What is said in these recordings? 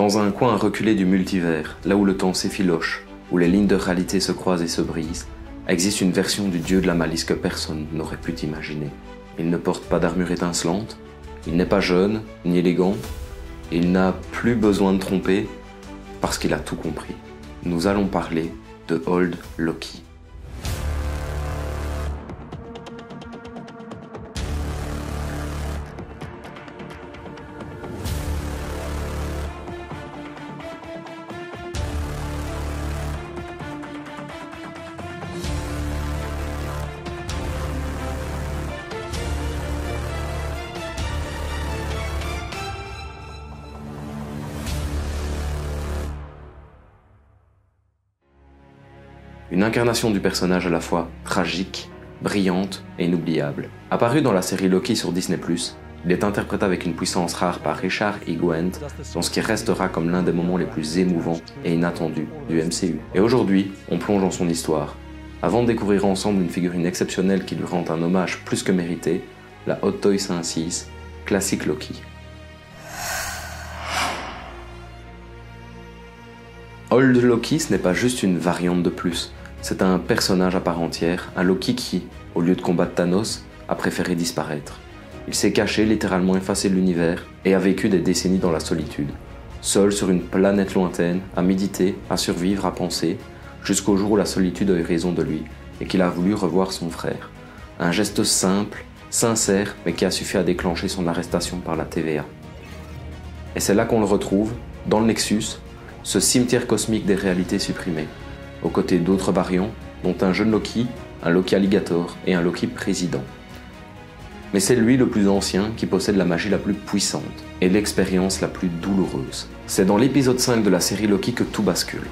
Dans un coin reculé du multivers, là où le temps s'effiloche, où les lignes de réalité se croisent et se brisent, existe une version du dieu de la malice que personne n'aurait pu imaginer. Il ne porte pas d'armure étincelante, il n'est pas jeune, ni élégant, il n'a plus besoin de tromper, parce qu'il a tout compris. Nous allons parler de Old Loki. Une incarnation du personnage à la fois tragique, brillante et inoubliable. Apparu dans la série Loki sur Disney+, il est interprété avec une puissance rare par Richard E. Grant dans ce qui restera comme l'un des moments les plus émouvants et inattendus du MCU. Et aujourd'hui, on plonge dans son histoire, avant de découvrir ensemble une figurine exceptionnelle qui lui rend un hommage plus que mérité, la Hot Toys 5.6, classique Loki. Old Loki, ce n'est pas juste une variante de plus, c'est un personnage à part entière, un Loki qui, au lieu de combattre Thanos, a préféré disparaître. Il s'est caché, littéralement effacé de l'univers, et a vécu des décennies dans la solitude. Seul sur une planète lointaine, à méditer, à survivre, à penser, jusqu'au jour où la solitude a eu raison de lui, et qu'il a voulu revoir son frère. Un geste simple, sincère, mais qui a suffi à déclencher son arrestation par la TVA. Et c'est là qu'on le retrouve, dans le Nexus, ce cimetière cosmique des réalités supprimées, aux côtés d'autres variants, dont un jeune Loki, un Loki Alligator et un Loki président. Mais c'est lui le plus ancien qui possède la magie la plus puissante et l'expérience la plus douloureuse. C'est dans l'épisode 5 de la série Loki que tout bascule.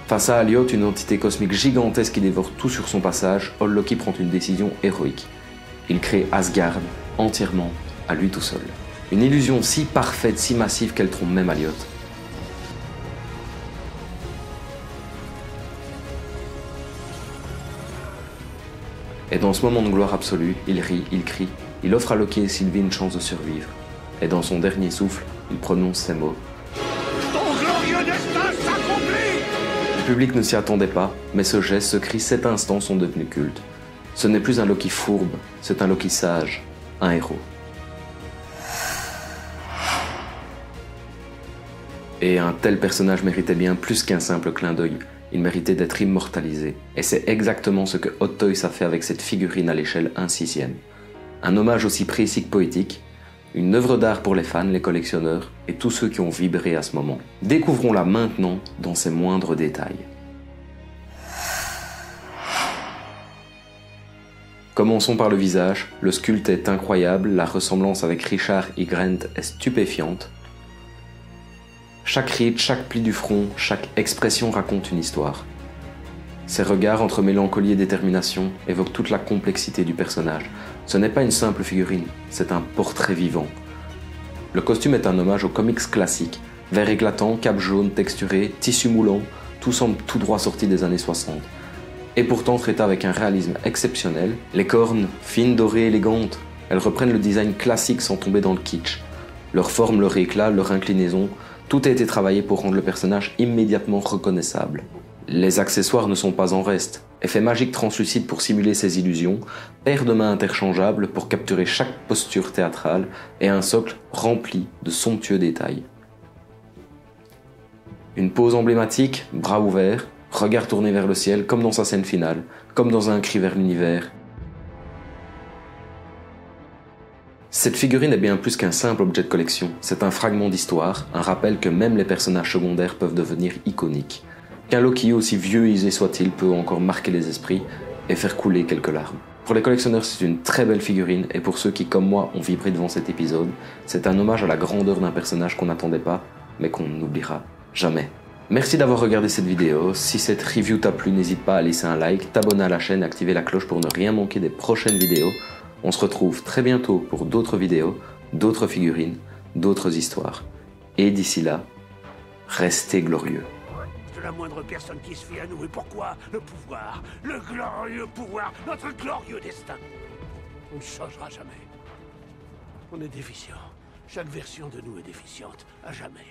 Face à Alioth, une entité cosmique gigantesque qui dévore tout sur son passage, Old Loki prend une décision héroïque. Il crée Asgard entièrement à lui tout seul. Une illusion si parfaite, si massive qu'elle trompe même Alioth. Et dans ce moment de gloire absolue, il rit, il crie, il offre à Loki et Sylvie une chance de survivre. Et dans son dernier souffle, il prononce ces mots. Ton glorieux destin s'accomplit! Le public ne s'y attendait pas, mais ce geste, ce cri, cet instant sont devenus cultes. Ce n'est plus un Loki fourbe, c'est un Loki sage, un héros. Et un tel personnage méritait bien plus qu'un simple clin d'œil. Il méritait d'être immortalisé. Et c'est exactement ce que Hot Toys a fait avec cette figurine à l'échelle 1/6. Un hommage aussi précis que poétique, une œuvre d'art pour les fans, les collectionneurs et tous ceux qui ont vibré à ce moment. Découvrons-la maintenant dans ses moindres détails. Commençons par le visage. Le sculpte est incroyable, la ressemblance avec Richard E. Grant est stupéfiante. Chaque ride, chaque pli du front, chaque expression raconte une histoire. Ses regards entre mélancolie et détermination évoquent toute la complexité du personnage. Ce n'est pas une simple figurine, c'est un portrait vivant. Le costume est un hommage aux comics classiques, vert éclatant, cape jaune texturé, tissu moulant, tout semble tout droit sorti des années 60. Et pourtant traité avec un réalisme exceptionnel, les cornes, fines, dorées, élégantes, elles reprennent le design classique sans tomber dans le kitsch. Leur forme, leur éclat, leur inclinaison, tout a été travaillé pour rendre le personnage immédiatement reconnaissable. Les accessoires ne sont pas en reste. Effet magique translucide pour simuler ses illusions, paire de mains interchangeables pour capturer chaque posture théâtrale et un socle rempli de somptueux détails. Une pose emblématique, bras ouverts, regard tourné vers le ciel comme dans sa scène finale, comme dans un cri vers l'univers. Cette figurine est bien plus qu'un simple objet de collection, c'est un fragment d'histoire, un rappel que même les personnages secondaires peuvent devenir iconiques. Qu'un Loki, aussi vieux et usé soit-il, peut encore marquer les esprits et faire couler quelques larmes. Pour les collectionneurs, c'est une très belle figurine, et pour ceux qui, comme moi, ont vibré devant cet épisode, c'est un hommage à la grandeur d'un personnage qu'on n'attendait pas, mais qu'on n'oubliera jamais. Merci d'avoir regardé cette vidéo. Si cette review t'a plu, n'hésite pas à laisser un like, t'abonner à la chaîne et activer la cloche pour ne rien manquer des prochaines vidéos. On se retrouve très bientôt pour d'autres vidéos, d'autres figurines, d'autres histoires. Et d'ici là, restez glorieux. De la moindre personne qui se fie à nous, et pourquoi? Le pouvoir, le glorieux pouvoir, notre glorieux destin. On ne changera jamais. On est déficient. Chaque version de nous est déficiente, à jamais.